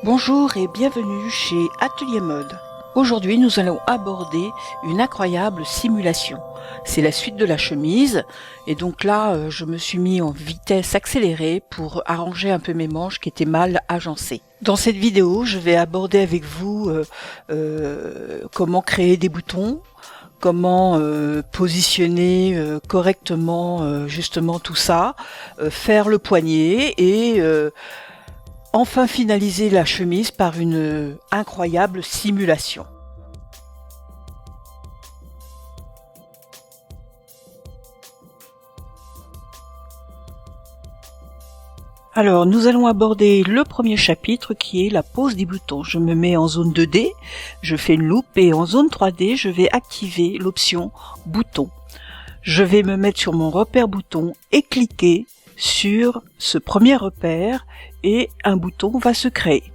Bonjour et bienvenue chez Atelier Mode. Aujourd'hui, nous allons aborder une incroyable simulation. C'est la suite de la chemise et donc là, je me suis mis en vitesse accélérée pour arranger un peu mes manches qui étaient mal agencées. Dans cette vidéo, je vais aborder avec vous comment créer des boutons, comment positionner correctement justement tout ça, faire le poignet et enfin finaliser la chemise par une incroyable simulation. Alors nous allons aborder le premier chapitre qui est la pose des boutons. Je me mets en zone 2D, je fais une loupe et en zone 3D je vais activer l'option bouton. Je vais me mettre sur mon repère bouton et cliquer sur ce premier repère et un bouton va se créer.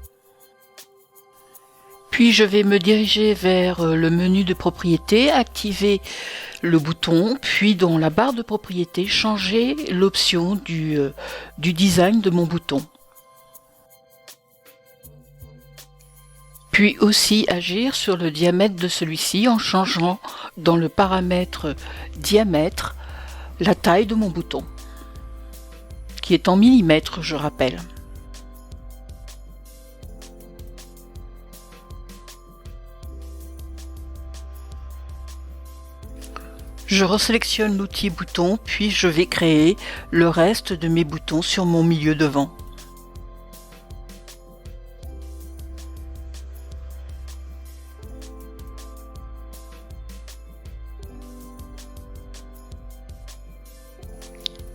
Puis je vais me diriger vers le menu de propriété, activer le bouton, puis dans la barre de propriété, changer l'option du design de mon bouton. Puis aussi agir sur le diamètre de celui-ci en changeant dans le paramètre diamètre la taille de mon bouton, qui est en millimètres, je rappelle. Je resélectionne l'outil bouton, puis je vais créer le reste de mes boutons sur mon milieu devant.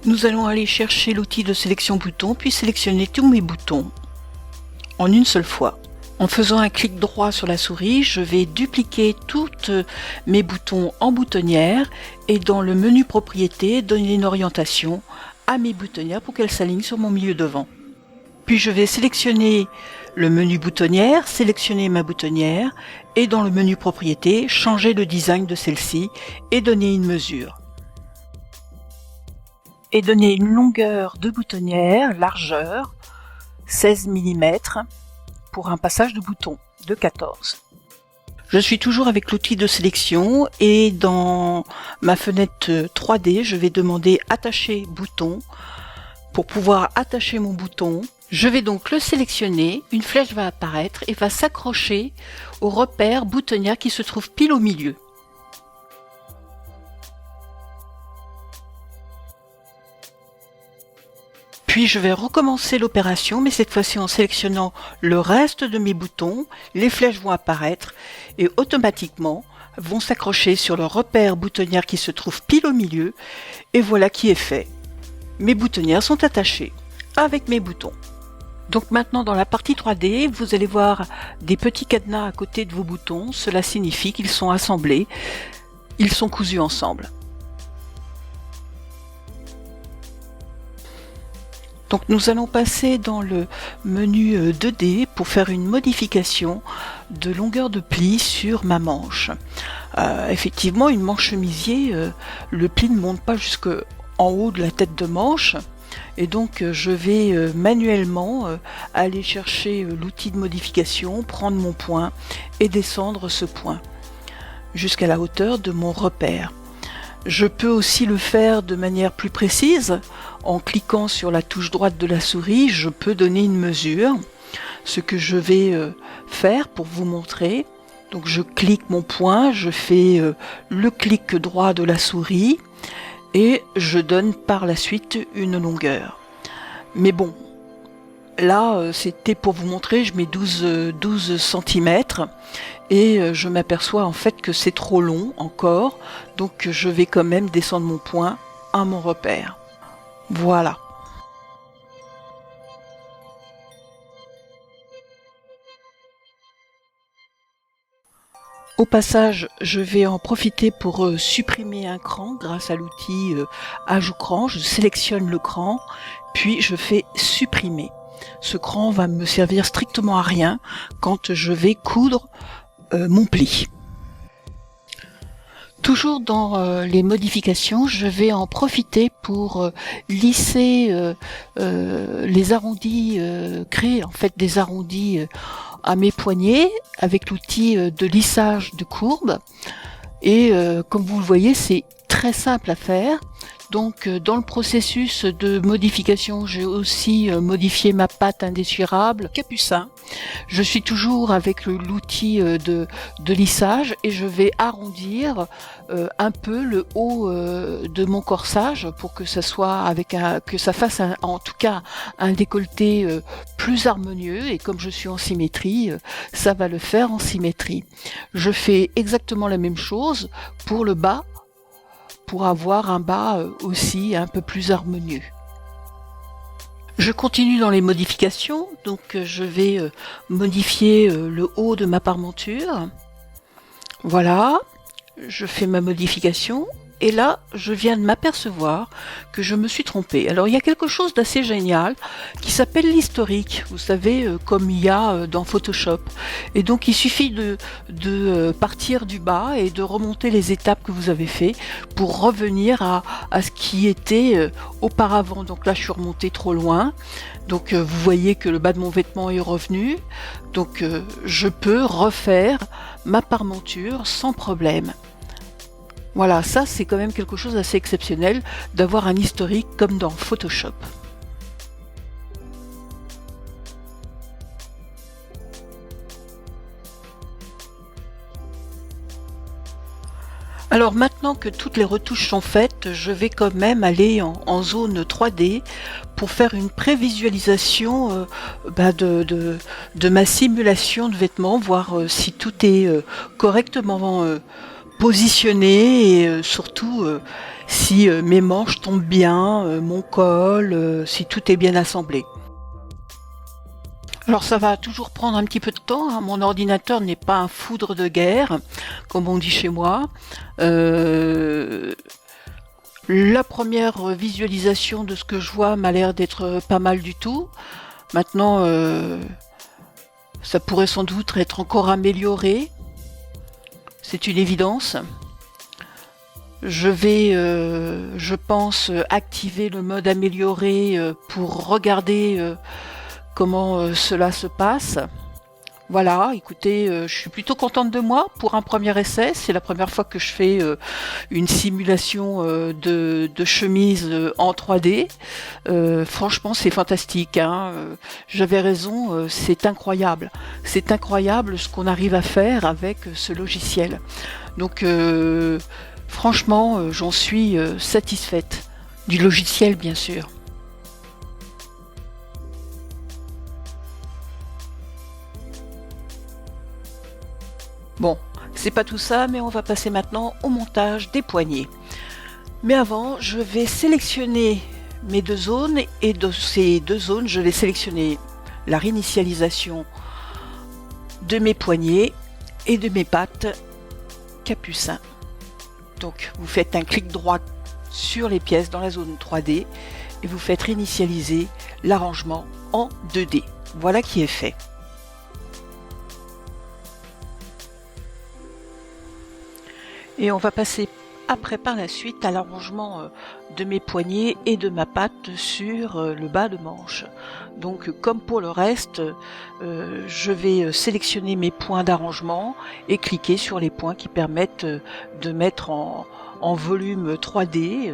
Nous allons aller chercher l'outil de sélection bouton, puis sélectionner tous mes boutons en une seule fois. En faisant un clic droit sur la souris, je vais dupliquer tous mes boutons en boutonnière et dans le menu propriété, donner une orientation à mes boutonnières pour qu'elles s'alignent sur mon milieu devant. Puis je vais sélectionner le menu boutonnière, sélectionner ma boutonnière et dans le menu propriété, changer le design de celle-ci et donner une mesure. Et donner une longueur de boutonnière, largeur, 16 mm pour un passage de bouton de 14. Je suis toujours avec l'outil de sélection et dans ma fenêtre 3D, je vais demander attacher bouton. Pour pouvoir attacher mon bouton, je vais donc le sélectionner, une flèche va apparaître et va s'accrocher au repère boutonnière qui se trouve pile au milieu. Puis je vais recommencer l'opération, mais cette fois-ci en sélectionnant le reste de mes boutons, les flèches vont apparaître et automatiquement vont s'accrocher sur le repère boutonnière qui se trouve pile au milieu, et voilà qui est fait. Mes boutonnières sont attachées avec mes boutons. Donc maintenant dans la partie 3D, vous allez voir des petits cadenas à côté de vos boutons, cela signifie qu'ils sont assemblés, ils sont cousus ensemble. Donc nous allons passer dans le menu 2D pour faire une modification de longueur de pli sur ma manche. Effectivement, une manche chemisier, le pli ne monte pas jusqu'en haut de la tête de manche. Et donc je vais manuellement aller chercher l'outil de modification, prendre mon point et descendre ce point jusqu'à la hauteur de mon repère. Je peux aussi le faire de manière plus précise. En cliquant sur la touche droite de la souris, je peux donner une mesure. Ce que je vais faire pour vous montrer. Donc je clique mon point, je fais le clic droit de la souris et je donne par la suite une longueur. Mais bon, là c'était pour vous montrer, je mets 12 cm et je m'aperçois en fait que c'est trop long encore, donc je vais quand même descendre mon point à mon repère. Voilà. Au passage, je vais en profiter pour supprimer un cran grâce à l'outil Ajout cran. Je sélectionne le cran, puis je fais supprimer. Ce cran va me servir strictement à rien quand je vais coudre mon pli. Toujours dans les modifications, je vais en profiter pour lisser les arrondis, créer en fait des arrondis à mes poignets avec l'outil de lissage de courbe. Et comme vous le voyez, c'est très simple à faire. Donc dans le processus de modification, j'ai aussi modifié ma pâte indessurable Capucin. Je suis toujours avec l'outil de lissage et je vais arrondir un peu le haut de mon corsage pour que ça soit que ça fasse en tout cas un décolleté plus harmonieux, et comme je suis en symétrie, ça va le faire en symétrie. Je fais exactement la même chose pour le bas, pour avoir un bas aussi un peu plus harmonieux. Je continue dans les modifications, donc je vais modifier le haut de ma parmenture. Voilà, je fais ma modification. Et là, je viens de m'apercevoir que je me suis trompée. Alors, il y a quelque chose d'assez génial qui s'appelle l'historique. Vous savez, comme il y a dans Photoshop. Et donc, il suffit de partir du bas et de remonter les étapes que vous avez fait pour revenir à ce qui était auparavant. Donc là, je suis remontée trop loin. Donc, vous voyez que le bas de mon vêtement est revenu. Donc, je peux refaire ma parmenture sans problème. Voilà, ça c'est quand même quelque chose d'assez exceptionnel d'avoir un historique comme dans Photoshop. Alors maintenant que toutes les retouches sont faites, je vais quand même aller en zone 3D pour faire une prévisualisation de ma simulation de vêtements, voir si tout est correctement positionné et surtout si mes manches tombent bien, mon col, si tout est bien assemblé. Alors ça va toujours prendre un petit peu de temps, hein. Mon ordinateur n'est pas un foudre de guerre, comme on dit chez moi. La première visualisation de ce que je vois m'a l'air d'être pas mal du tout. Maintenant, ça pourrait sans doute être encore amélioré. C'est une évidence. Je vais, je pense, activer le mode amélioré pour regarder comment cela se passe. Voilà, écoutez, je suis plutôt contente de moi pour un premier essai. C'est la première fois que je fais une simulation de chemise en 3D. Franchement, c'est fantastique, hein. J'avais raison, c'est incroyable. C'est incroyable ce qu'on arrive à faire avec ce logiciel. Donc, franchement, j'en suis satisfaite. Du logiciel, bien sûr. Bon, c'est pas tout ça, mais on va passer maintenant au montage des poignets. Mais avant, je vais sélectionner mes deux zones, et de ces deux zones, je vais sélectionner la réinitialisation de mes poignets et de mes pattes Capucin. Donc, vous faites un clic droit sur les pièces dans la zone 3D et vous faites réinitialiser l'arrangement en 2D. Voilà qui est fait. Et on va passer après par la suite à l'arrangement de mes poignets et de ma patte sur le bas de manche. Donc comme pour le reste, je vais sélectionner mes points d'arrangement et cliquer sur les points qui permettent de mettre en volume 3D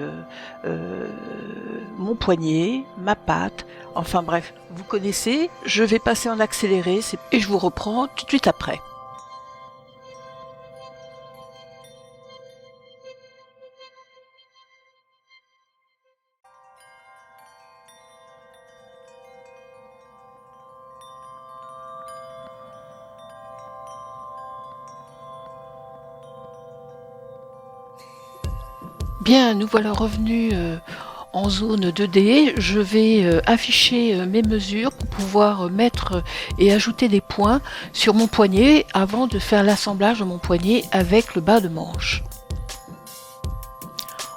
mon poignet, ma patte, enfin bref, vous connaissez. Je vais passer en accéléré et je vous reprends tout de suite après. Bien, nous voilà revenus en zone 2D. Je vais afficher mes mesures pour pouvoir mettre et ajouter des points sur mon poignet avant de faire l'assemblage de mon poignet avec le bas de manche.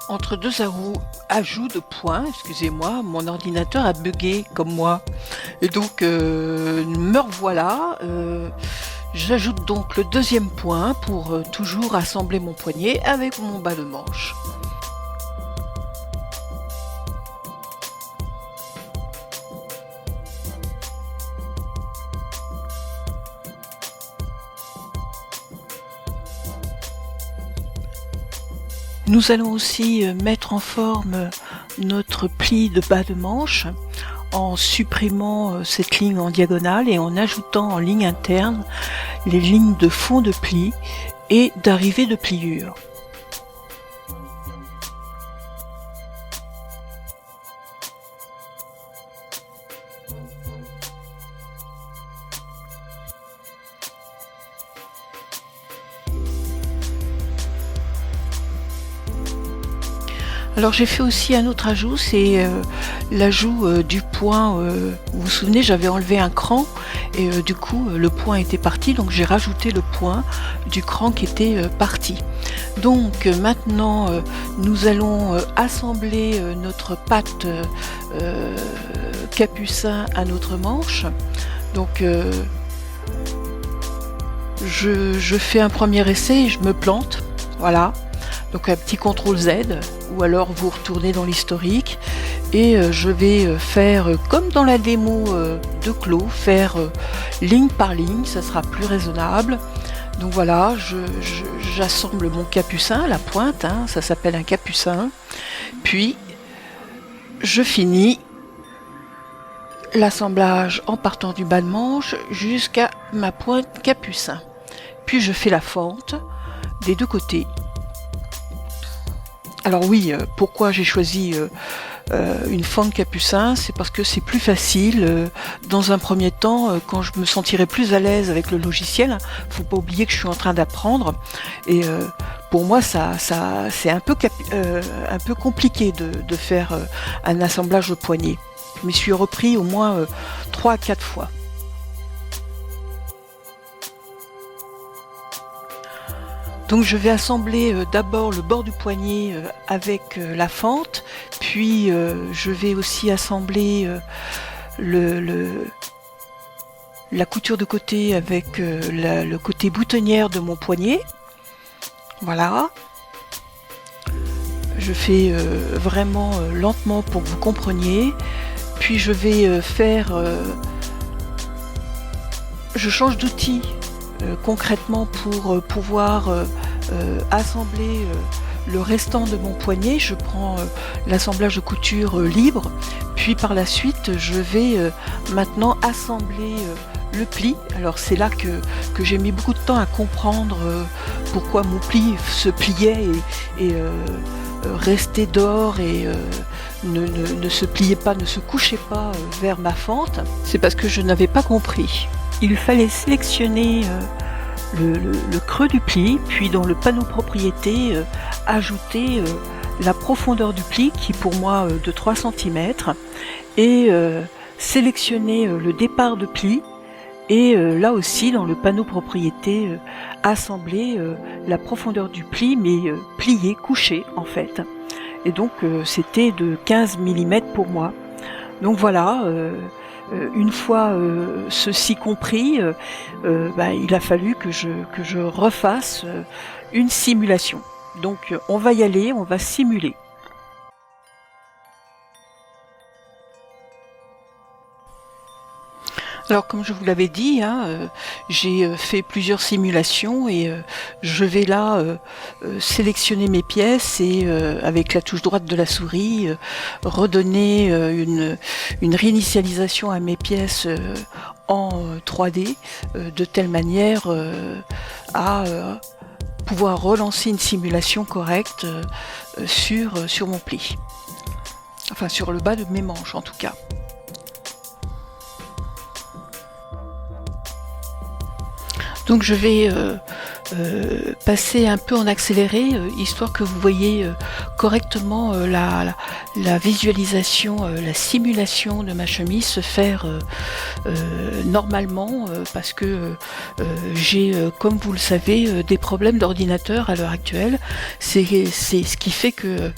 Entre deux ajouts de points, excusez-moi, mon ordinateur a bugué comme moi. Et donc, me revoilà. J'ajoute donc le deuxième point pour toujours assembler mon poignet avec mon bas de manche. Nous allons aussi mettre en forme notre pli de bas de manche en supprimant cette ligne en diagonale et en ajoutant en ligne interne les lignes de fond de pli et d'arrivée de pliure. Alors j'ai fait aussi un autre ajout, c'est l'ajout du point. Vous vous souvenez, j'avais enlevé un cran et du coup le point était parti, donc j'ai rajouté le point du cran qui était parti. Donc maintenant nous allons assembler notre patte capucin à notre manche. Donc je fais un premier essai et je me plante, voilà. Donc un petit CTRL Z, ou alors vous retournez dans l'historique et je vais faire comme dans la démo de Clos, faire ligne par ligne, ça sera plus raisonnable. Donc voilà, j'assemble mon capucin, la pointe, hein, ça s'appelle un capucin, puis je finis l'assemblage en partant du bas de manche jusqu'à ma pointe capucin. Puis je fais la fente des deux côtés. Alors oui, pourquoi j'ai choisi une fente capucin, c'est parce que c'est plus facile. Dans un premier temps, quand je me sentirai plus à l'aise avec le logiciel, faut pas oublier que je suis en train d'apprendre. Et pour moi, c'est un peu compliqué de faire un assemblage de poignet. Je m'y suis repris au moins 3 à 4 fois. Donc je vais assembler d'abord le bord du poignet avec la fente, puis je vais aussi assembler la couture de côté avec le côté boutonnière de mon poignet. Voilà. Je fais vraiment lentement pour que vous compreniez. Puis je vais je change d'outil. Concrètement pour pouvoir assembler le restant de mon poignet, je prends l'assemblage de couture libre, puis par la suite je vais maintenant assembler le pli. Alors c'est là que j'ai mis beaucoup de temps à comprendre pourquoi mon pli se pliait et restait dehors et ne se pliait pas, ne se couchait pas vers ma fente. C'est parce que je n'avais pas compris. Il fallait sélectionner le creux du pli, puis dans le panneau propriété, ajouter la profondeur du pli, qui pour moi de 3 cm, et sélectionner le départ de pli, et là aussi dans le panneau propriété, assembler la profondeur du pli, mais plié, couché en fait. Et donc c'était de 15 mm pour moi. Donc voilà. Une fois ceci compris, il a fallu que je refasse une simulation. Donc on va y aller, on va simuler. Alors comme je vous l'avais dit, hein, j'ai fait plusieurs simulations et je vais là sélectionner mes pièces et avec la touche droite de la souris redonner une réinitialisation à mes pièces en 3D de telle manière à pouvoir relancer une simulation correcte sur mon pli. Enfin sur le bas de mes manches en tout cas. Donc je vais passer un peu en accéléré, histoire que vous voyez correctement la visualisation, la simulation de ma chemise se faire normalement, parce que j'ai, comme vous le savez, des problèmes d'ordinateur à l'heure actuelle. C'est ce qui fait que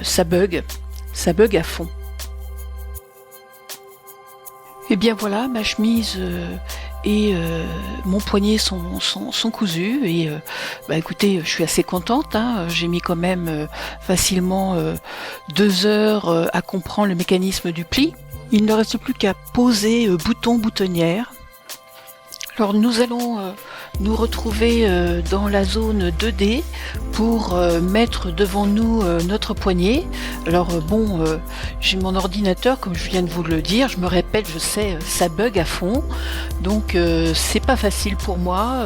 ça bug à fond. Et bien voilà, ma chemise et mon poignet sont cousus et écoutez, je suis assez contente, hein. J'ai mis quand même facilement 2 heures à comprendre le mécanisme du pli. Il ne reste plus qu'à poser bouton, boutonnière. Alors nous allons nous retrouver dans la zone 2D pour mettre devant nous notre poignet. Alors j'ai mon ordinateur, comme je viens de vous le dire, je me répète, je sais, ça bug à fond, donc c'est pas facile pour moi.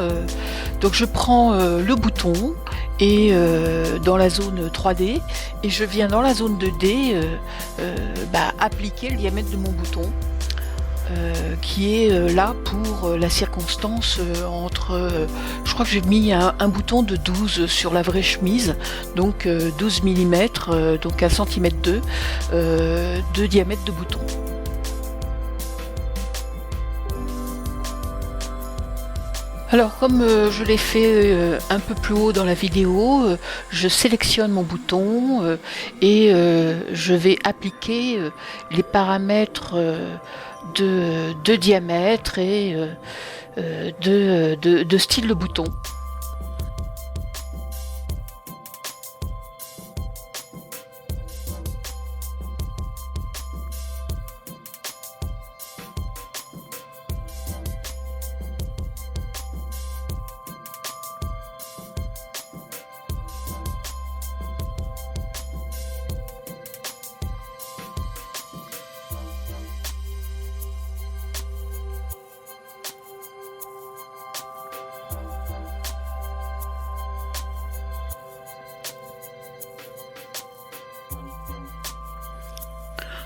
Donc je prends le bouton et dans la zone 3D et je viens dans la zone 2D appliquer le diamètre de mon bouton. Qui est là pour la circonstance entre, je crois que j'ai mis un bouton de 12 sur la vraie chemise, donc 12 mm, donc 1 cm de diamètre de bouton. Alors comme je l'ai fait un peu plus haut dans la vidéo, je sélectionne mon bouton et je vais appliquer les paramètres de diamètre et de style de bouton.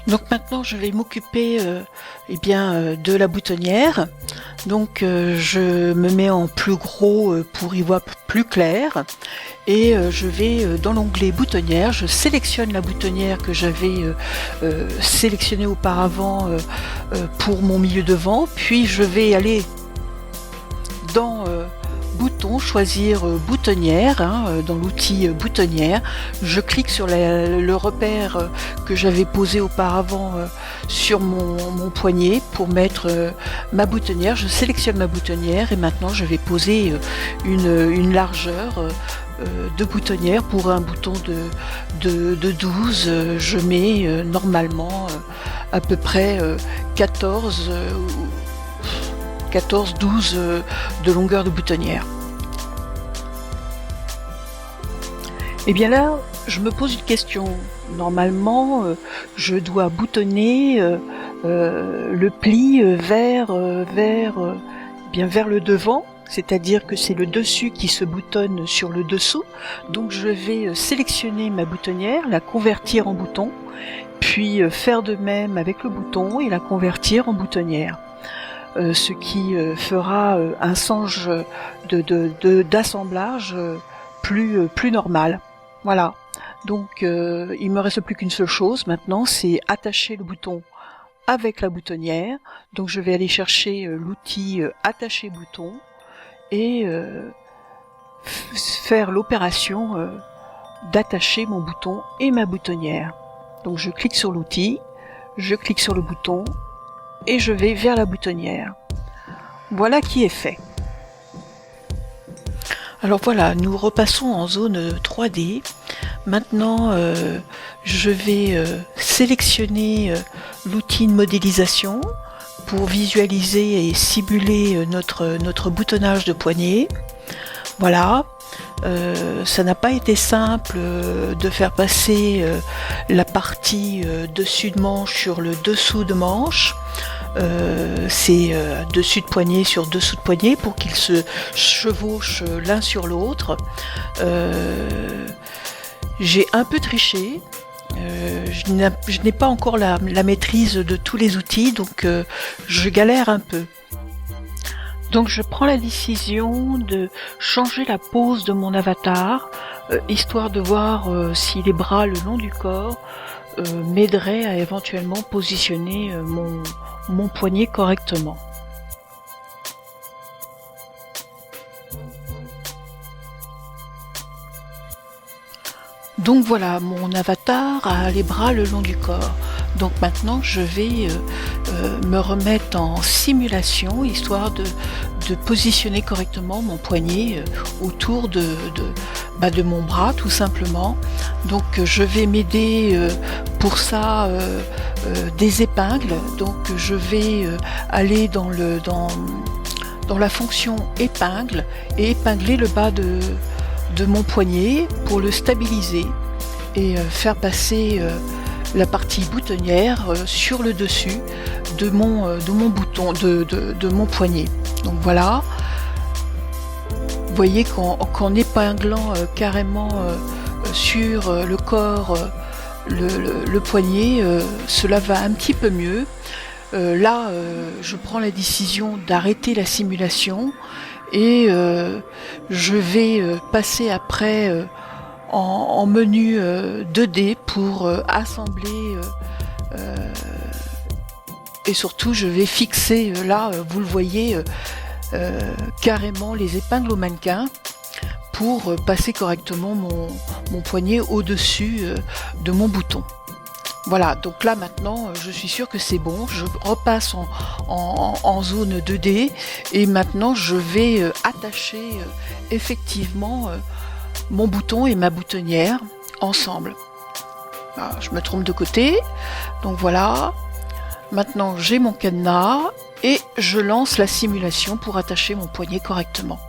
Donc maintenant je vais m'occuper de la boutonnière. Donc je me mets en plus gros pour y voir plus clair et je vais dans l'onglet boutonnière, je sélectionne la boutonnière que j'avais sélectionnée auparavant pour mon milieu devant, puis je vais aller dans bouton, choisir boutonnière, dans l'outil boutonnière. Je clique sur le repère que j'avais posé auparavant sur mon poignet pour mettre ma boutonnière. Je sélectionne ma boutonnière et maintenant je vais poser une largeur de boutonnière. Pour un bouton de 12, je mets normalement à peu près 14 14-12 de longueur de boutonnière. Et bien là, je me pose une question. Normalement, je dois boutonner le pli vers le devant, c'est-à-dire que c'est le dessus qui se boutonne sur le dessous. Donc je vais sélectionner ma boutonnière, la convertir en bouton, puis faire de même avec le bouton et la convertir en boutonnière. Ce qui fera un sens d'assemblage plus normal. Voilà. Donc il me reste plus qu'une seule chose maintenant, c'est attacher le bouton avec la boutonnière. Donc je vais aller chercher l'outil attacher bouton et faire l'opération d'attacher mon bouton et ma boutonnière. Donc je clique sur l'outil, je clique sur le bouton et je vais vers la boutonnière. Voilà qui est fait. Alors voilà, nous repassons en zone 3D. Maintenant, je vais sélectionner l'outil de modélisation pour visualiser et simuler notre boutonnage de poignet. Voilà. Ça n'a pas été simple de faire passer la partie dessus de manche sur le dessous de manche. C'est dessus de poignet sur dessous de poignet pour qu'ils se chevauchent l'un sur l'autre. J'ai un peu triché. Je n'ai pas encore la maîtrise de tous les outils, donc je galère un peu. Donc je prends la décision de changer la pose de mon avatar, histoire de voir si les bras le long du corps m'aideraient à éventuellement positionner mon poignet correctement. Donc voilà, mon avatar a les bras le long du corps. Donc maintenant je vais me remettre en simulation, histoire de positionner correctement mon poignet autour de mon bras, tout simplement. Donc je vais m'aider pour ça des épingles. Donc je vais aller dans la fonction épingle et épingler le bas de mon poignet pour le stabiliser et faire passer la partie boutonnière sur le dessus de mon bouton, de mon poignet. Donc voilà, vous voyez qu'en épinglant carrément sur le corps le poignet, cela va un petit peu mieux. Là, je prends la décision d'arrêter la simulation et je vais passer après en menu 2D pour assembler et surtout je vais fixer là, vous le voyez, carrément les épingles au mannequin pour passer correctement mon poignet au-dessus de mon bouton. Voilà, donc là maintenant je suis sûre que c'est bon, je repasse en zone 2D et maintenant je vais attacher effectivement mon bouton et ma boutonnière ensemble. Alors, je me trompe de côté, donc voilà, maintenant j'ai mon cadenas et je lance la simulation pour attacher mon poignet correctement.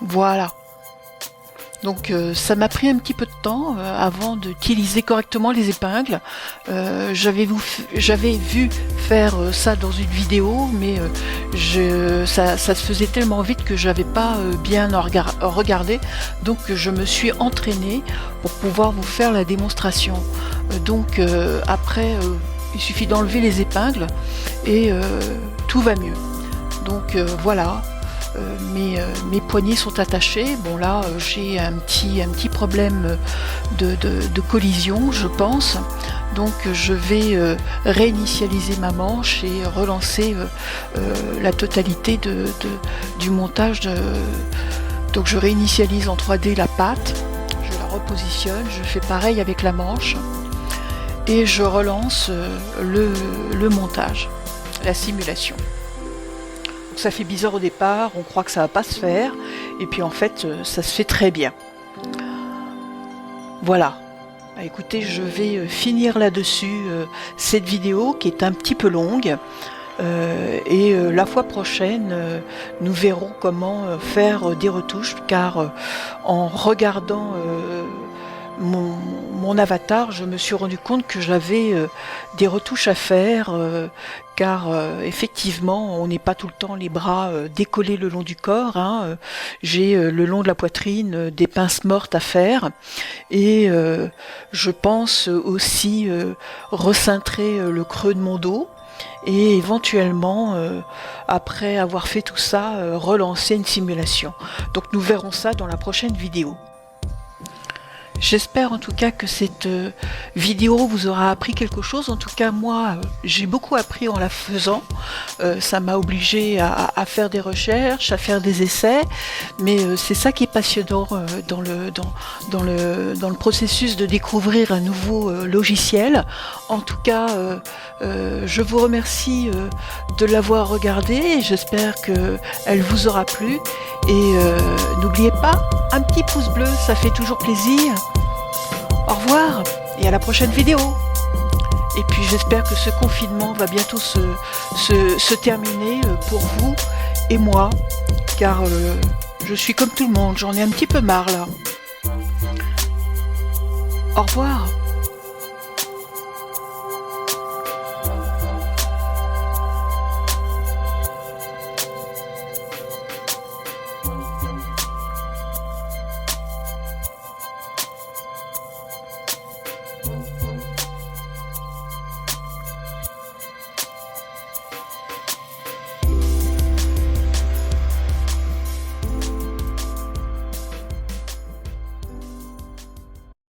Voilà. Donc ça m'a pris un petit peu de temps avant d'utiliser correctement les épingles. J'avais vu faire ça dans une vidéo, mais ça se faisait tellement vite que j'avais pas bien regardé. Donc je me suis entraînée pour pouvoir vous faire la démonstration. Donc après, il suffit d'enlever les épingles et tout va mieux. Donc voilà. Mes poignets sont attachés. Bon là j'ai un petit problème de collision, je pense. Donc je vais réinitialiser ma manche et relancer la totalité du montage. Donc je réinitialise en 3D la patte, je la repositionne, je fais pareil avec la manche et je relance le montage, la simulation. Ça fait bizarre au départ, on croit que ça va pas se faire, et puis en fait ça se fait très bien. Voilà. Écoutez, je vais finir là-dessus cette vidéo qui est un petit peu longue, et la fois prochaine nous verrons comment faire des retouches, car en regardant mon avatar, je me suis rendu compte que j'avais des retouches à faire, car effectivement on n'est pas tout le temps les bras décollés le long du corps, hein. J'ai le long de la poitrine des pinces mortes à faire, et je pense aussi recintrer le creux de mon dos, et éventuellement après avoir fait tout ça, relancer une simulation. Donc nous verrons ça dans la prochaine vidéo. J'espère en tout cas que cette vidéo vous aura appris quelque chose. En tout cas, moi, j'ai beaucoup appris en la faisant. Ça m'a obligé à faire des recherches, à faire des essais. Mais c'est ça qui est passionnant dans le processus de découvrir un nouveau logiciel. En tout cas, je vous remercie de l'avoir regardé. J'espère qu'elle vous aura plu. Et n'oubliez pas, un petit pouce bleu, ça fait toujours plaisir. Au revoir et à la prochaine vidéo. Et puis j'espère que ce confinement va bientôt se terminer pour vous et moi, car je suis comme tout le monde, j'en ai un petit peu marre là. Au revoir.